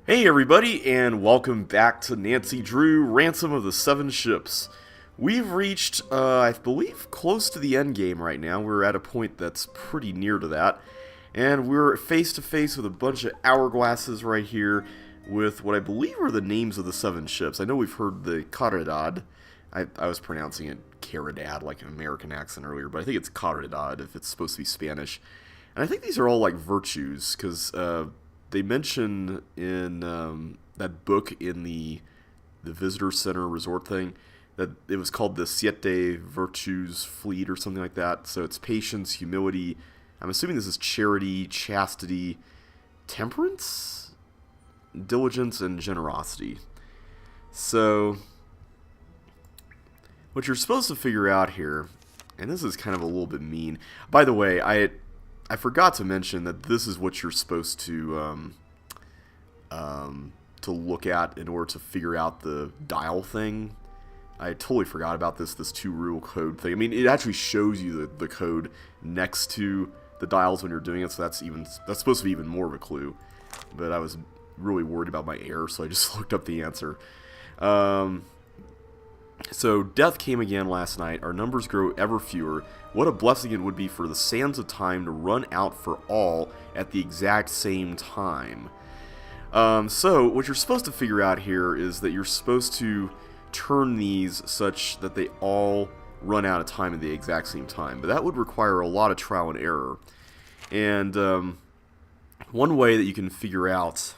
Hey everybody, and welcome back to Nancy Drew, Ransom of the Seven Ships. We've reached, I believe, close to the end game right now. We're at a point that's pretty near to that. And we're face to face with a bunch of hourglasses right here with what I believe are the names of the seven ships. I know we've heard the Caridad. I was pronouncing it Caridad like an American accent earlier, but I think it's Caridad if it's supposed to be Spanish. And I think these are all like virtues, because they mention in that book in the visitor center resort thing that it was called the Siete Virtues Fleet or something like that. So it's patience, humility. I'm assuming this is charity, chastity, temperance, diligence, and generosity. So what you're supposed to figure out here, and this is kind of a little bit mean. By the way, I forgot to mention that this is what you're supposed to look at in order to figure out the dial thing. I totally forgot about this two rule code thing. I mean, it actually shows you the code next to the dials when you're doing it, so that's supposed to be even more of a clue. But I was really worried about my error, so I just looked up the answer. So death came again last night. Our numbers grow ever fewer. What a blessing it would be for the sands of time to run out for all at the exact same time. So what you're supposed to figure out here is that you're supposed to turn these such that they all run out of time at the exact same time. But that would require a lot of trial and error. And one way that you can figure out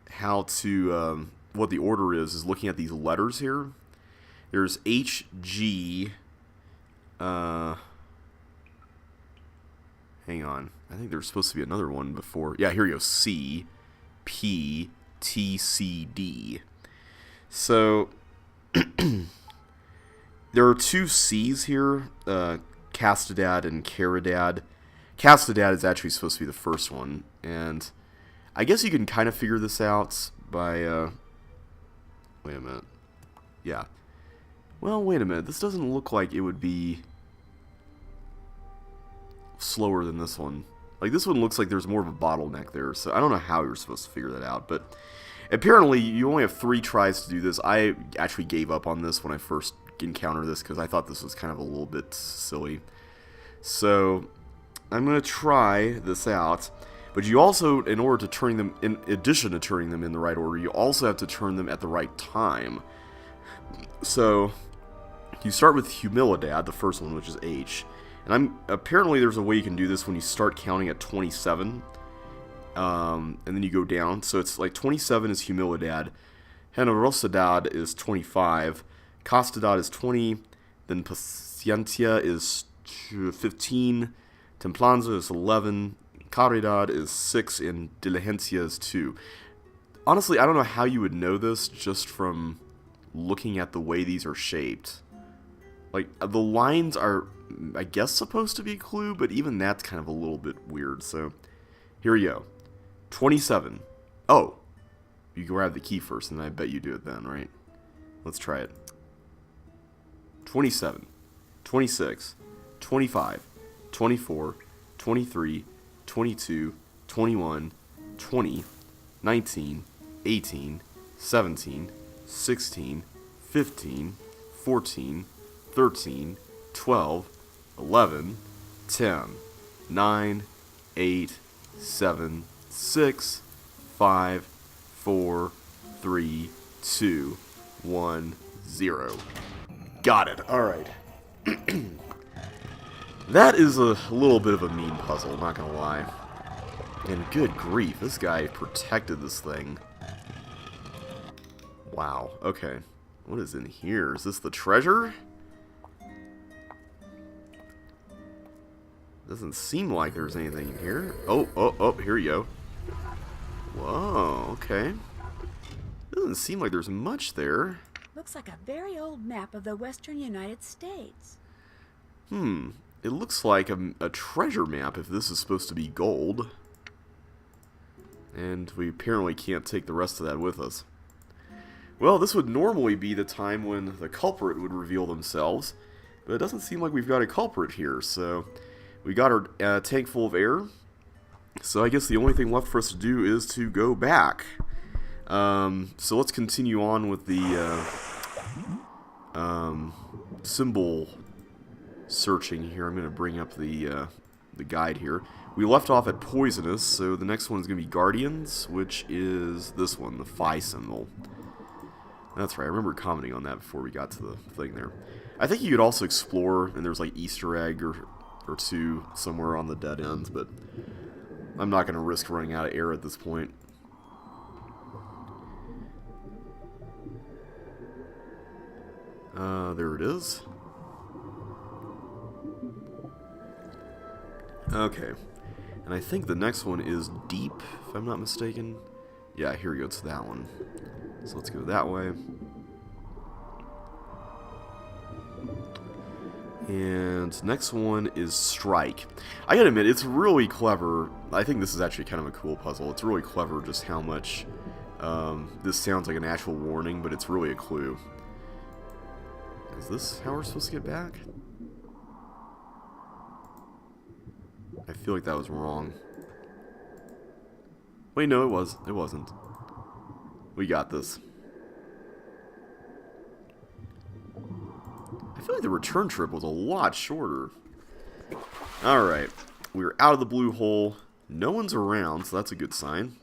how to what the order is looking at these letters here. There's H, G, hang on, I think there's supposed to be another one before, yeah, here you go, C, P, T, C, D. So, there are two C's here, Castidad and Caridad. Castidad is actually supposed to be the first one, and I guess you can kind of figure this out by, wait a minute, yeah. Well, wait a minute. This doesn't look like it would be slower than this one. Like, this one looks like there's more of a bottleneck there, so I don't know how you're supposed to figure that out, but apparently you only have 3 tries to do this. I actually gave up on this when I first encountered this because I thought this was kind of a little bit silly. So, I'm going to try this out, but you also, in order to turn them, in addition to turning them in the right order, you also have to turn them at the right time. So, you start with Humilidad, the first one, which is H. And apparently there's a way you can do this when you start counting at 27. And then you go down. So it's like 27 is Humilidad. Generosidad is 25. Castidad is 20. Then Paciencia is 15. Templanza is 11. Caridad is 6. And Diligencia is 2. Honestly, I don't know how you would know this just from looking at the way these are shaped. Like, the lines are, I guess, supposed to be a clue, but even that's kind of a little bit weird. So, here we go. 27. Oh, you grab the key first, and I bet you do it then, right? Let's try it. 27, 26, 25, 24, 23, 22, 21, 20, 19, 18, 17, 16, 15, 14, 13, 12, 11, 10, 9, 8, 7, 6, 5, 4, 3, 2, 1, 0. Got it. Alright. That is a little bit of a mean puzzle, not gonna lie. And good grief, this guy protected this thing. Wow, okay. What is in here? Is this the treasure? Doesn't seem like there's anything in here. Oh, here you go. Whoa, okay. Doesn't seem like there's much there. Looks like a very old map of the western United States. It looks like a treasure map if this is supposed to be gold. And we apparently can't take the rest of that with us. Well, this would normally be the time when the culprit would reveal themselves, but it doesn't seem like we've got a culprit here, so we got our tank full of air, so I guess the only thing left for us to do is to go back. So let's continue on with the symbol searching here. I'm going to bring up the guide here. We left off at Poisonous, so the next one is going to be Guardians, which is this one, the Phi symbol. That's right, I remember commenting on that before we got to the thing there. I think you could also explore, and there's like Easter egg or two somewhere on the dead ends, but I'm not going to risk running out of air at this point. There it is. Okay. And I think the next one is Deep, if I'm not mistaken. Yeah, here we go, it's that one. So let's go that way. And next one is Strike. I gotta admit, it's really clever. I think this is actually kind of a cool puzzle. It's really clever just how much this sounds like an actual warning, but it's really a clue. Is this how we're supposed to get back? I feel like that was wrong. Wait, no, it was. It wasn't. We got this. I feel like the return trip was a lot shorter. Alright. We're out of the blue hole. No one's around, so that's a good sign.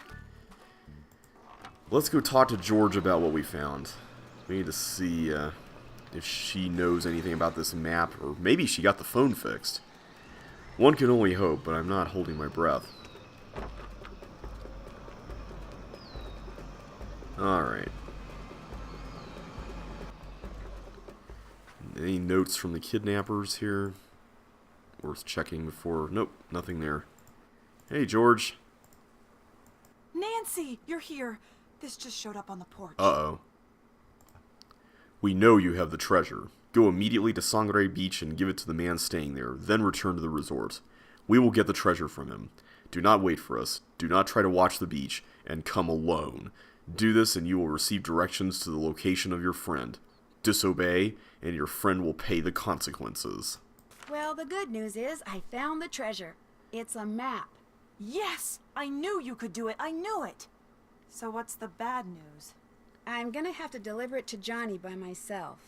Let's go talk to George about what we found. We need to see if she knows anything about this map, or maybe she got the phone fixed. One can only hope, but I'm not holding my breath. Alright. Any notes from the kidnappers here? Worth checking before... Nope, nothing there. Hey, George. Nancy, you're here. This just showed up on the porch. Uh-oh. We know you have the treasure. Go immediately to Sangre Beach and give it to the man staying there, then return to the resort. We will get the treasure from him. Do not wait for us. Do not try to watch the beach, and come alone. Do this and you will receive directions to the location of your friend. Disobey, and your friend will pay the consequences. Well, the good news is I found the treasure. It's a map. Yes! I knew you could do it. I knew it. So what's the bad news? I'm gonna have to deliver it to Johnny by myself.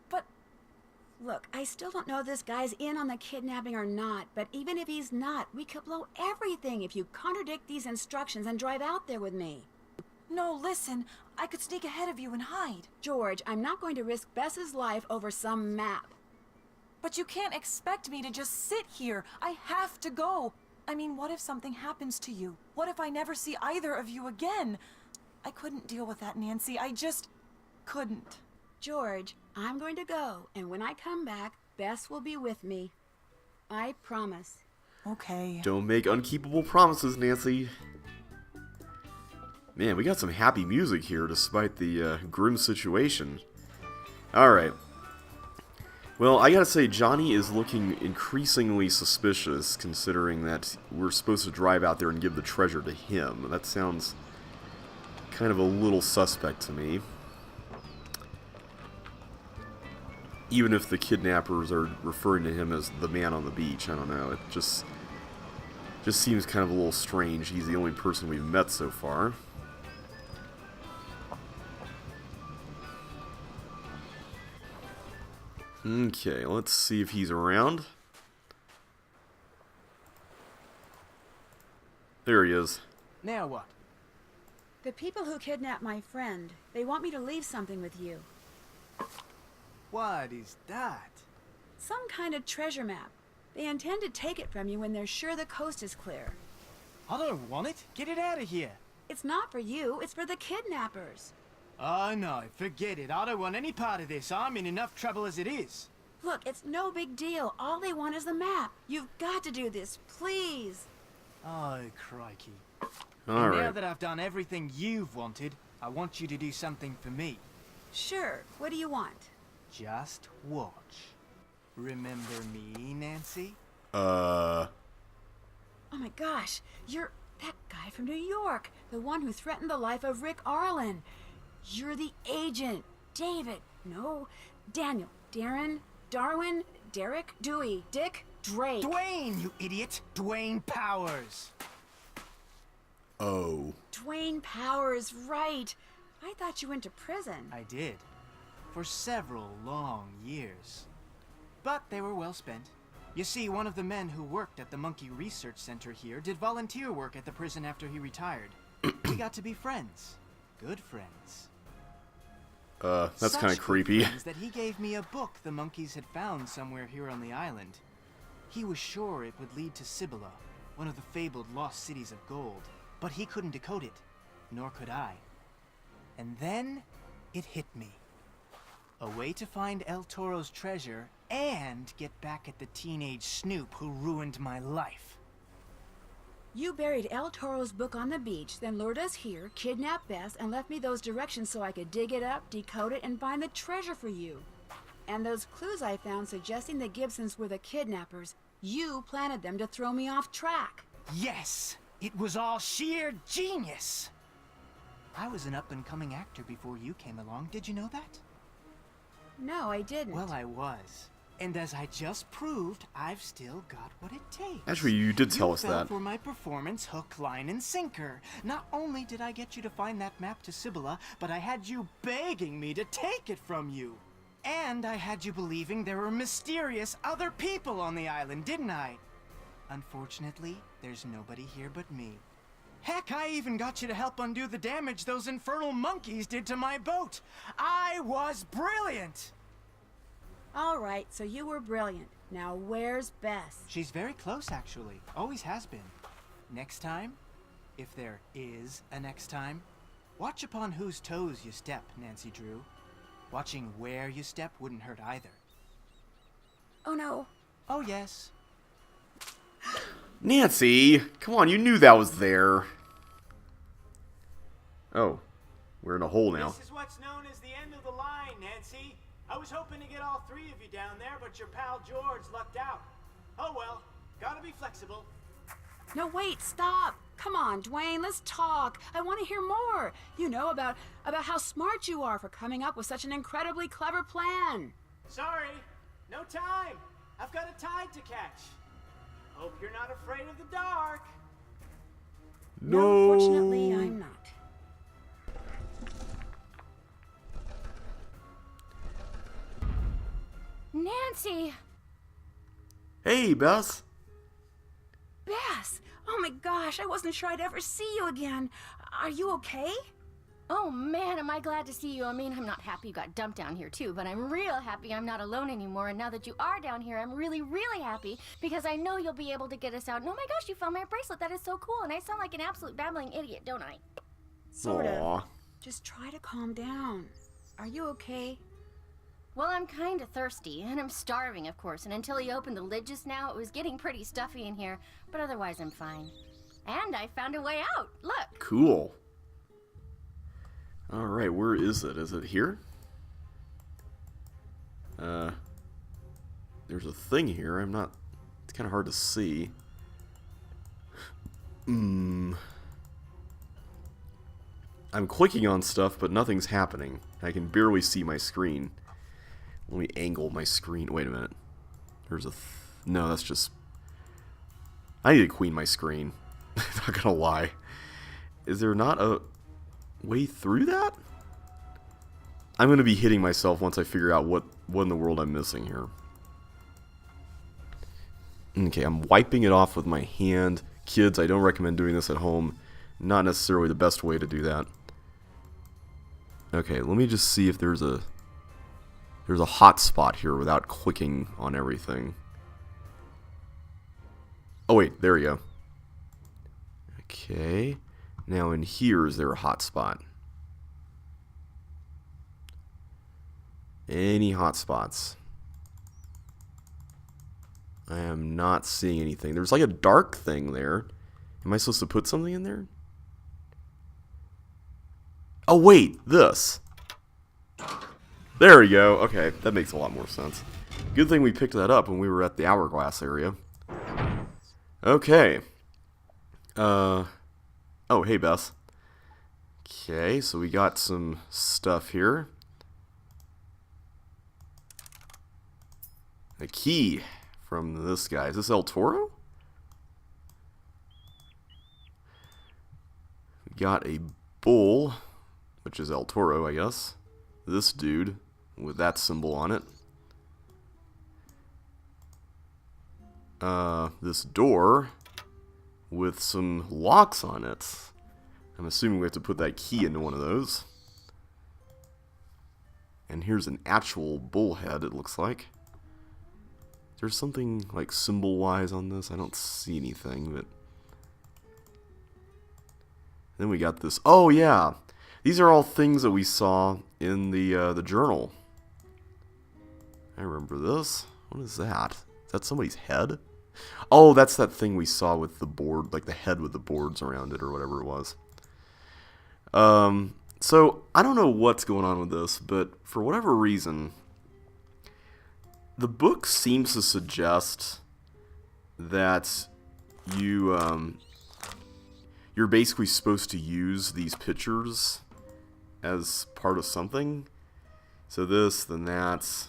But... Look, I still don't know if this guy's in on the kidnapping or not, but even if he's not, we could blow everything if you contradict these instructions and drive out there with me. No, listen. I could sneak ahead of you and hide. George, I'm not going to risk Bess's life over some map. But you can't expect me to just sit here. I have to go. I mean, what if something happens to you? What if I never see either of you again? I couldn't deal with that, Nancy. I just couldn't. George, I'm going to go, and when I come back, Bess will be with me. I promise. Okay. Don't make unkeepable promises, Nancy. Man, we got some happy music here despite the grim situation. Alright. Well, I gotta say, Johnny is looking increasingly suspicious considering that we're supposed to drive out there and give the treasure to him. That sounds kind of a little suspect to me. Even if the kidnappers are referring to him as the man on the beach, I don't know. It just seems kind of a little strange. He's the only person we've met so far. Okay, let's see if he's around. There he is. Now what? The people who kidnapped my friend, they want me to leave something with you. What is that? Some kind of treasure map. They intend to take it from you when they're sure the coast is clear. I don't want it. Get it out of here. It's not for you, it's for the kidnappers. Oh no, forget it. I don't want any part of this. I'm in enough trouble as it is. Look, it's no big deal. All they want is the map. You've got to do this, please. Oh, crikey. All And now right. that I've done everything you've wanted, I want you to do something for me. Sure, what do you want? Just watch. Remember me, Nancy? Oh my gosh, you're that guy from New York, the one who threatened the life of Rick Arlen. You're the agent, David, no, Daniel, Darren, Darwin, Derek, Dewey, Dick, Drake. Dwayne, you idiot! Dwayne Powers! Oh. Dwayne Powers, right. I thought you went to prison. I did. For several long years. But they were well spent. You see, one of the men who worked at the Monkey Research Center here did volunteer work at the prison after he retired. We got to be friends. Good friends. That's Such kind of good creepy. friends that he gave me a book the monkeys had found somewhere here on the island. He was sure it would lead to Cibola, one of the fabled lost cities of gold. But he couldn't decode it, nor could I. And then, it hit me. A way to find El Toro's treasure and get back at the teenage snoop who ruined my life. You buried El Toro's book on the beach, then lured us here, kidnapped Bess, and left me those directions so I could dig it up, decode it, and find the treasure for you. And those clues I found suggesting the Gibsons were the kidnappers, you planted them to throw me off track. Yes! It was all sheer genius! I was an up-and-coming actor before you came along, did you know that? No, I didn't. Well, I was. And as I just proved, I've still got what it takes. Actually, you did tell us You fell that. for my performance hook, line, and sinker. Not only did I get you to find that map to Cibola, but I had you begging me to take it from you. And I had you believing there were mysterious other people on the island, didn't I? Unfortunately, there's nobody here but me. Heck, I even got you to help undo the damage those infernal monkeys did to my boat. I was brilliant! All right, so you were brilliant. Now where's Bess? She's very close, actually. Always has been. Next time, if there is a next time, watch upon whose toes you step, Nancy Drew. Watching where you step wouldn't hurt either. Oh no. Oh, yes. Nancy! Come on, you knew that was there. Oh. We're in a hole now. This is what's known as the end of the line, Nancy. I was hoping to get all three of you down there, but your pal George lucked out. Oh well, gotta be flexible. No, wait, stop. Come on, Dwayne, let's talk. I want to hear more. You know, about how smart you are for coming up with such an incredibly clever plan. Sorry, no time. I've got a tide to catch. Hope you're not afraid of the dark. No, fortunately, I'm not. Nancy! Hey, Bess. Bess! Oh my gosh, I wasn't sure I'd ever see you again. Are you okay? Oh man, am I glad to see you. I mean, I'm not happy you got dumped down here too, but I'm real happy I'm not alone anymore. And now that you are down here, I'm really, really happy because I know you'll be able to get us out. And oh my gosh, you found my bracelet. That is so cool. And I sound like an absolute babbling idiot, don't I? Sort Aw. of. Just try to calm down. Are you okay? Well, I'm kind of thirsty, and I'm starving, of course. And until he opened the lid just now, it was getting pretty stuffy in here. But otherwise, I'm fine. And I found a way out. Look. Cool. Alright, where is it? Is it here? There's a thing here. It's kind of hard to see. I'm clicking on stuff, but nothing's happening. I can barely see my screen. Let me angle my screen. Wait a minute. There's a... no, that's just... I need to clean my screen. Not gonna lie. Is there not a way through that? I'm gonna be hitting myself once I figure out what in the world I'm missing here. Okay, I'm wiping it off with my hand. Kids, I don't recommend doing this at home. Not necessarily the best way to do that. Okay, let me just see if there's a hot spot here without clicking on everything. Oh wait, there we go. Okay, now in here, is there a hot spot? Any hot spots? I am not seeing anything. There's like a dark thing there. Am I supposed to put something in there? Oh wait, this. There we go. Okay, that makes a lot more sense. Good thing we picked that up when we were at the hourglass area. Okay. Oh, hey, Bess. Okay, so we got some stuff here. A key from this guy. Is this El Toro? got a bull, which is El Toro, I guess. This dude with that symbol on it. This door with some locks on it. I'm assuming we have to put that key into one of those. And here's an actual bull head, it looks like. There's something like symbol-wise on this. I don't see anything, but then we got this. Oh yeah, these are all things that we saw in the journal. I remember this. What is that? Is that somebody's head? Oh, that's that thing we saw with the board, like the head with the boards around it or whatever it was. So I don't know what's going on with this, but for whatever reason, the book seems to suggest that you're basically supposed to use these pictures as part of something. So this, then that,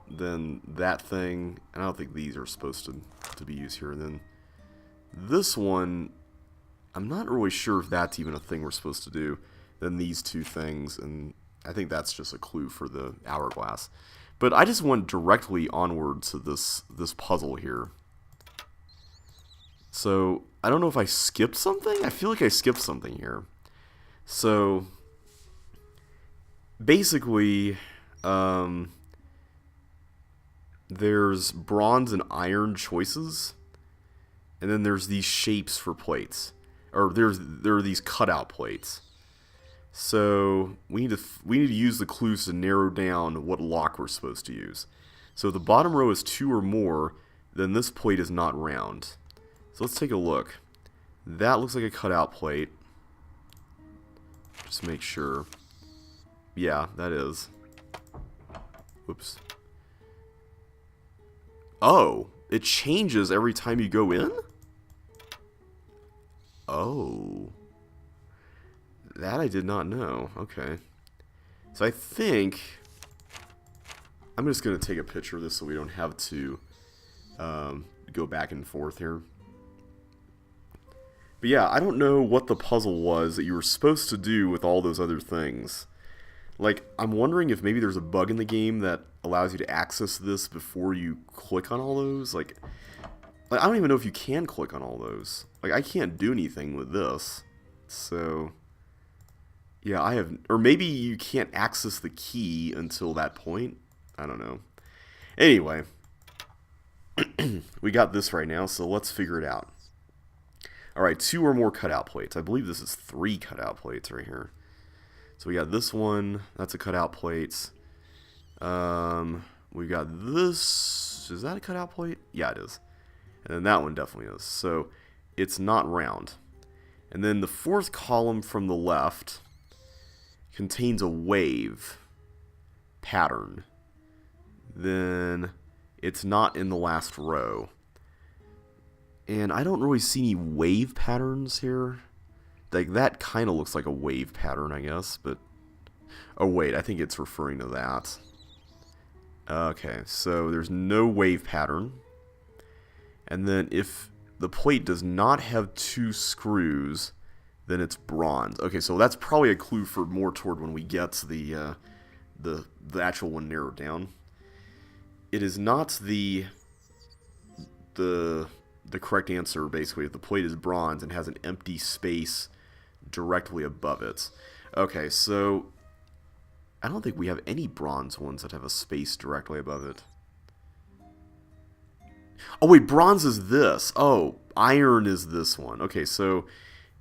then that thing. And I don't think these are supposed to be used here. And then this one, I'm not really sure if that's even a thing we're supposed to do. Then these two things, and I think that's just a clue for the hourglass. But I just went directly onward to this puzzle here. So I don't know if I skipped something. I feel like I skipped something here. So basically, there's bronze and iron choices, and then there's these shapes for plates, or there are these cutout plates. So we need to use the clues to narrow down what lock we're supposed to use. So if the bottom row is 2 or more, then this plate is not round. So let's take a look. That looks like a cutout plate. Just make sure. Yeah, that is. Whoops. Oh, it changes every time you go in? Oh. That I did not know. Okay. So I think I'm just going to take a picture of this so we don't have to go back and forth here. But yeah, I don't know what the puzzle was that you were supposed to do with all those other things. Like, I'm wondering if maybe there's a bug in the game that allows you to access this before you click on all those. Like I don't even know if you can click on all those. Like, I can't do anything with this. So yeah, I have, or maybe you can't access the key until that point. I don't know. Anyway, we got this right now, so let's figure it out. Alright, 2 or more cutout plates. I believe this is 3 cutout plates right here. So we got this one, that's a cutout plate. We got this, is that a cutout plate? Yeah, it is. And then that one definitely is. So it's not round. And then the 4th column from the left contains a wave pattern. Then it's not in the last row. And I don't really see any wave patterns here. Like, that kind of looks like a wave pattern, I guess, but oh wait, I think it's referring to that. Okay, so there's no wave pattern. And then if the plate does not have 2 screws, then it's bronze. Okay, so that's probably a clue for more toward when we get to the actual one narrowed down. It is not the correct answer, basically, if the plate is bronze and has an empty space directly above it. Okay, so I don't think we have any bronze ones that have a space directly above it. Oh wait, bronze is this. Oh, iron is this one. Okay, so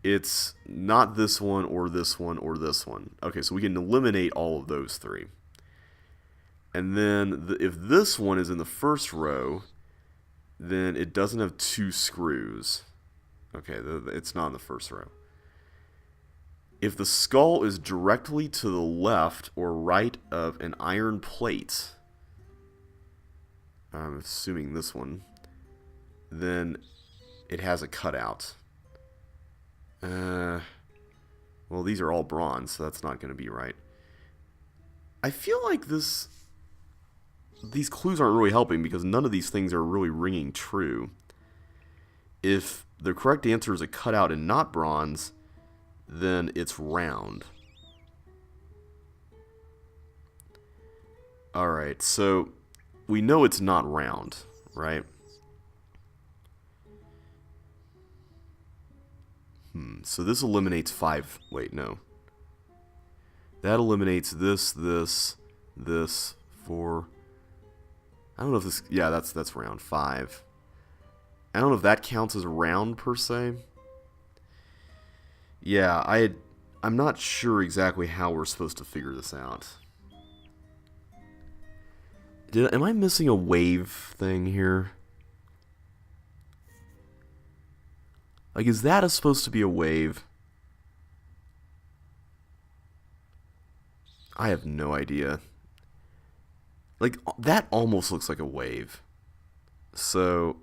it's not this one or this one or this one. Okay, so we can eliminate all of those 3. And then if this one is in the first row, then it doesn't have 2 screws. Okay, it's not in the first row. If the skull is directly to the left or right of an iron plate, I'm assuming this one, then it has a cutout. Well, these are all bronze, so that's not going to be right. I feel like these clues aren't really helping because none of these things are really ringing true. If the correct answer is a cutout and not bronze, then it's round. Alright, so we know it's not round, right? So this eliminates 5. Wait, no. That eliminates this, 4. I don't know if this... Yeah, that's round. 5. I don't know if that counts as round, per se. Yeah, I'm not sure exactly how we're supposed to figure this out. Am I missing a wave thing here? Like, is that supposed to be a wave? I have no idea. Like, that almost looks like a wave. So,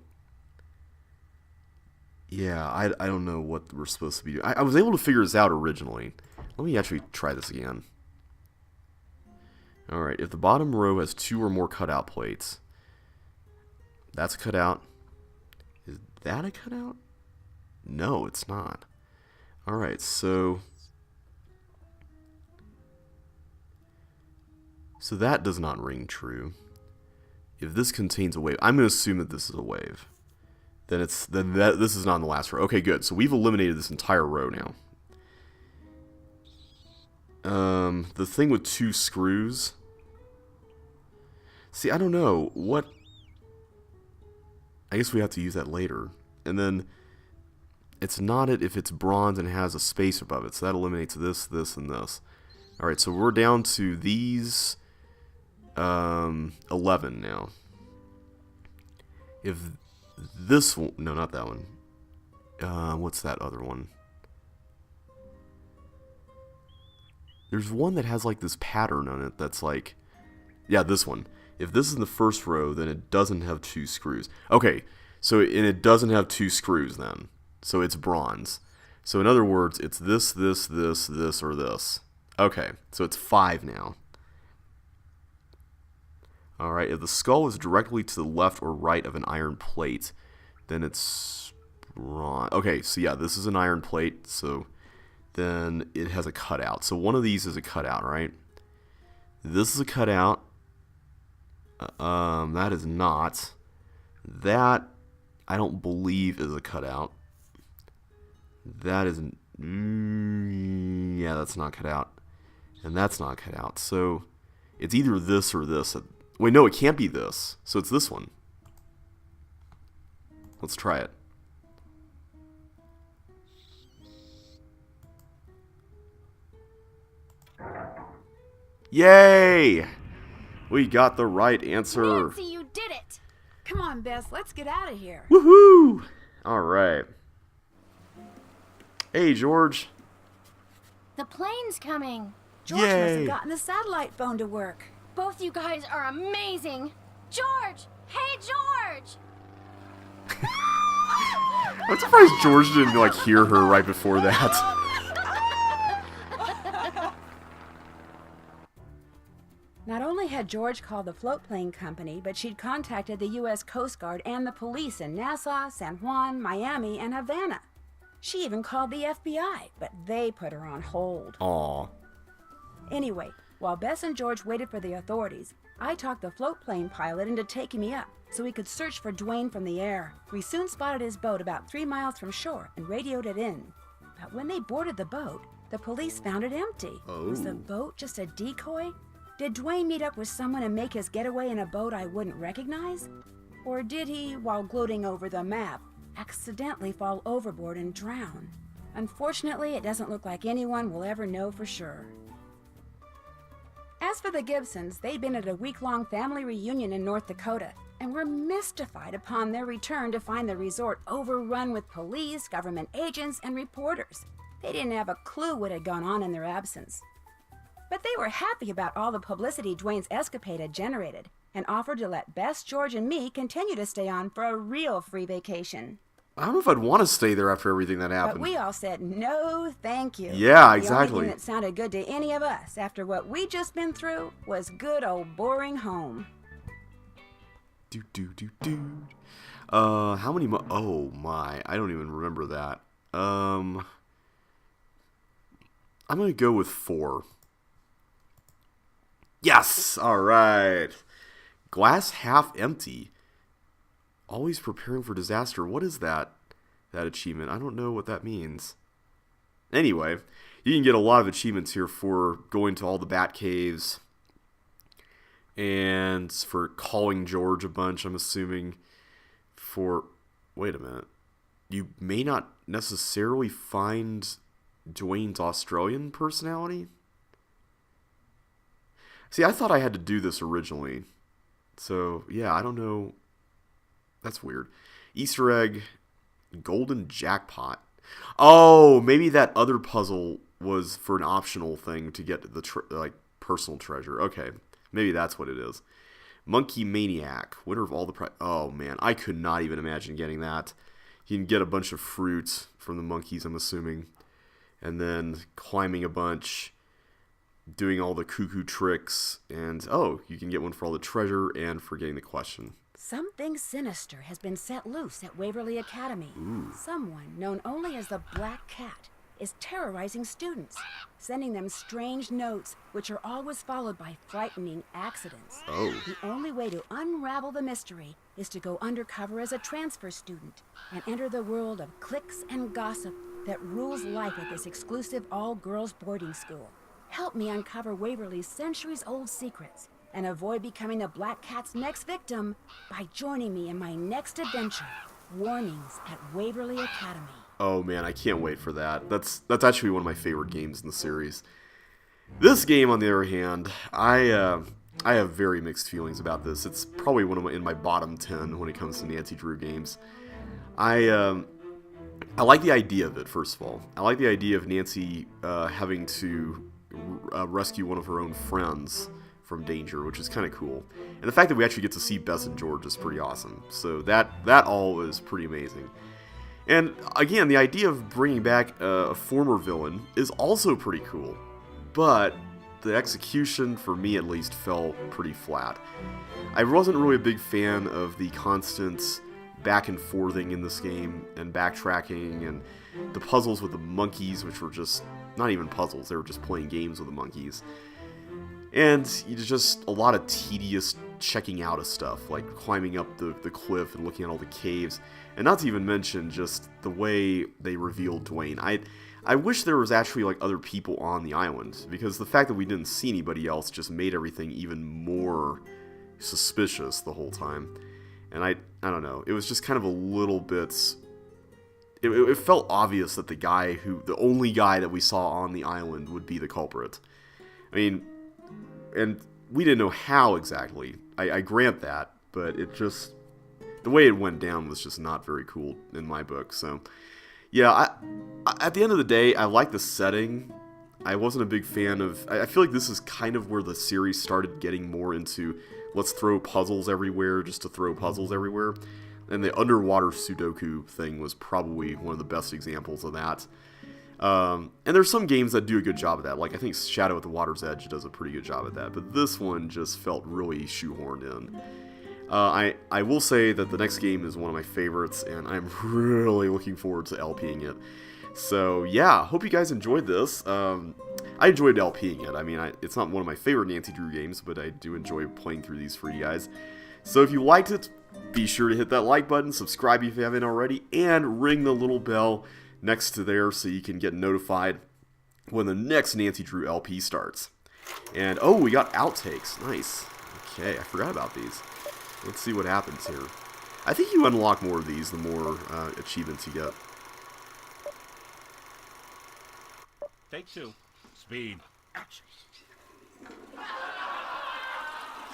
yeah, I don't know what we're supposed to be doing. I was able to figure this out originally. Let me actually try this again. Alright, if the bottom row has 2 or more cutout plates, that's a cutout. Is that a cutout? No, it's not. Alright, so that does not ring true. If this contains a wave, I'm going to assume that this is a wave. Then this is not in the last row. Okay, good. So we've eliminated this entire row now. The thing with 2 screws. See, I don't know what. I guess we have to use that later. And then it's not it if it's bronze and has a space above it. So that eliminates this, this, and this. All right, so we're down to these 11 now. If this one, no, not that one. What's that other one? There's one that has like this pattern on it that's like, yeah, this one. If this is in the first row, then it doesn't have 2 screws. Okay, so and it doesn't have 2 screws then. So it's bronze. So in other words, it's this, this, this, this, or this. Okay, so it's 5 now. Alright, if the skull is directly to the left or right of an iron plate, then it's bronze. Okay, so yeah, this is an iron plate, so then it has a cutout. So one of these is a cutout, right? This is a cutout. That is not. That, I don't believe, is a cutout. That isn't. Yeah, that's not cut out. And that's not cut out. So it's either this or this. Wait, no, it can't be this. So it's this one. Let's try it. Yay! We got the right answer. Nancy, you did it! Come on, Bess, let's get out of here. Woohoo! Alright. Hey, George. The plane's coming. George must Yay. have gotten the satellite phone to work. Both you guys are amazing. George! Hey, George! I'm surprised George didn't like hear her right before that. Not only had George called the float plane company, but she'd contacted the U.S. Coast Guard and the police in Nassau, San Juan, Miami, and Havana. She even called the FBI, but they put her on hold. Aw. Anyway, while Bess and George waited for the authorities, I talked the float plane pilot into taking me up so we could search for Dwayne from the air. We soon spotted his boat about 3 miles from shore and radioed it in. But when they boarded the boat, the police found it empty. Was the boat just a decoy? Did Dwayne meet up with someone and make his getaway in a boat I wouldn't recognize? Or did he, while gloating over the map, accidentally fall overboard and drown? Unfortunately, it doesn't look like anyone will ever know for sure. As for the Gibsons, they'd been at a week-long family reunion in North Dakota and were mystified upon their return to find the resort overrun with police, government agents, and reporters. They didn't have a clue what had gone on in their absence. But they were happy about all the publicity Dwayne's escapade had generated and offered to let Bess, George, and me continue to stay on for a real free vacation. I don't know if I'd want to stay there after everything that happened. But we all said no thank you. Yeah, The exactly. only thing that sounded good to any of us after what we'd just been through was good old boring home. How many oh my, I don't even remember that. I'm going to go with 4. Yes! Alright. Glass half empty. Always preparing for disaster. What is that achievement? I don't know what that means. Anyway, you can get a lot of achievements here for going to all the bat caves. And for calling George a bunch, I'm assuming. For... Wait a minute. You may not necessarily find Dwayne's Australian personality? See, I thought I had to do this originally. So, yeah, I don't know. That's weird. Easter egg, golden jackpot. Oh, maybe that other puzzle was for an optional thing to get the personal treasure. Okay, maybe that's what it is. Monkey Maniac, winner of all the oh man, I could not even imagine getting that. You can get a bunch of fruit from the monkeys, I'm assuming, and then climbing a bunch, doing all the cuckoo tricks, and oh, you can get one for all the treasure and for getting the question. Something sinister has been set loose at Waverly Academy. Ooh. Someone known only as the Black Cat is terrorizing students, sending them strange notes, which are always followed by frightening accidents. Oh. The only way to unravel the mystery is to go undercover as a transfer student and enter the world of cliques and gossip that rules life at this exclusive all-girls boarding school. Help me uncover Waverly's centuries-old secrets and avoid becoming the Black Cat's next victim by joining me in my next adventure, Warnings at Waverly Academy. Oh man, I can't wait for that. That's actually one of my favorite games in the series. This game, on the other hand, I have very mixed feelings about this. It's probably one of in my bottom 10 when it comes to Nancy Drew games. I like the idea of it, first of all. I like the idea of Nancy having to rescue one of her own friends from danger, which is kind of cool. And the fact that we actually get to see Bess and George is pretty awesome. So that all is pretty amazing. And again, the idea of bringing back a former villain is also pretty cool. But the execution, for me at least, fell pretty flat. I wasn't really a big fan of the constant back and forthing in this game, and backtracking, and the puzzles with the monkeys, which were just not even puzzles, they were just playing games with the monkeys. And just a lot of tedious checking out of stuff, like climbing up the cliff and looking at all the caves. And not to even mention just the way they revealed Dwayne. I wish there was actually like other people on the island, because the fact that we didn't see anybody else just made everything even more suspicious the whole time. And I don't know, it was just kind of a little bit... It felt obvious that the only guy that we saw on the island would be the culprit. I mean, and we didn't know how exactly. I grant that, but it just... The way it went down was just not very cool in my book. So, yeah, at the end of the day, I like the setting. I wasn't a big fan of... I feel like this is kind of where the series started getting more into let's throw puzzles everywhere just to throw puzzles everywhere. And the underwater Sudoku thing was probably one of the best examples of that. And there's some games that do a good job of that. Like, I think Shadow at the Water's Edge does a pretty good job at that. But this one just felt really shoehorned in. I will say that the next game is one of my favorites, and I'm really looking forward to LPing it. So, yeah, hope you guys enjoyed this. I enjoyed LPing it. I mean, it's not one of my favorite Nancy Drew games, but I do enjoy playing through these for you guys. So if you liked it, be sure to hit that like button, subscribe if you haven't already, and ring the little bell next to there so you can get notified when the next Nancy Drew LP starts. And, oh, we got outtakes. Nice. Okay, I forgot about these. Let's see what happens here. I think you unlock more of these the more achievements you get. Take 2. Speed. Action.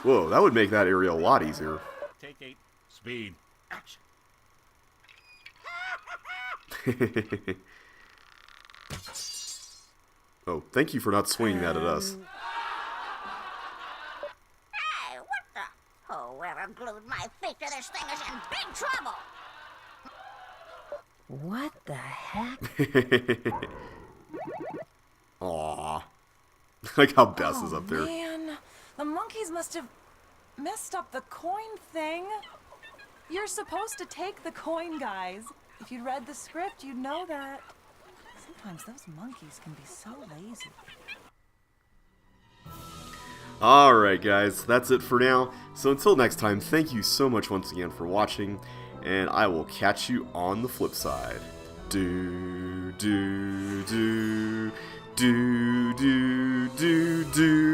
Whoa, that would make that area a lot easier. Take 8. Speed. Action. Oh, thank you for not swinging that at us. Hey, what the? Whoever glued my feet to this thing is in big trouble! What the heck? Aww. Like how Bess is up there. Man, the monkeys must have messed up the coin thing. You're supposed to take the coin, guys. If you'd read the script, you'd know that. Sometimes those monkeys can be so lazy. Alright guys, that's it for now. So until next time, thank you so much once again for watching, and I will catch you on the flip side. Do, do, do, do, do, do, do.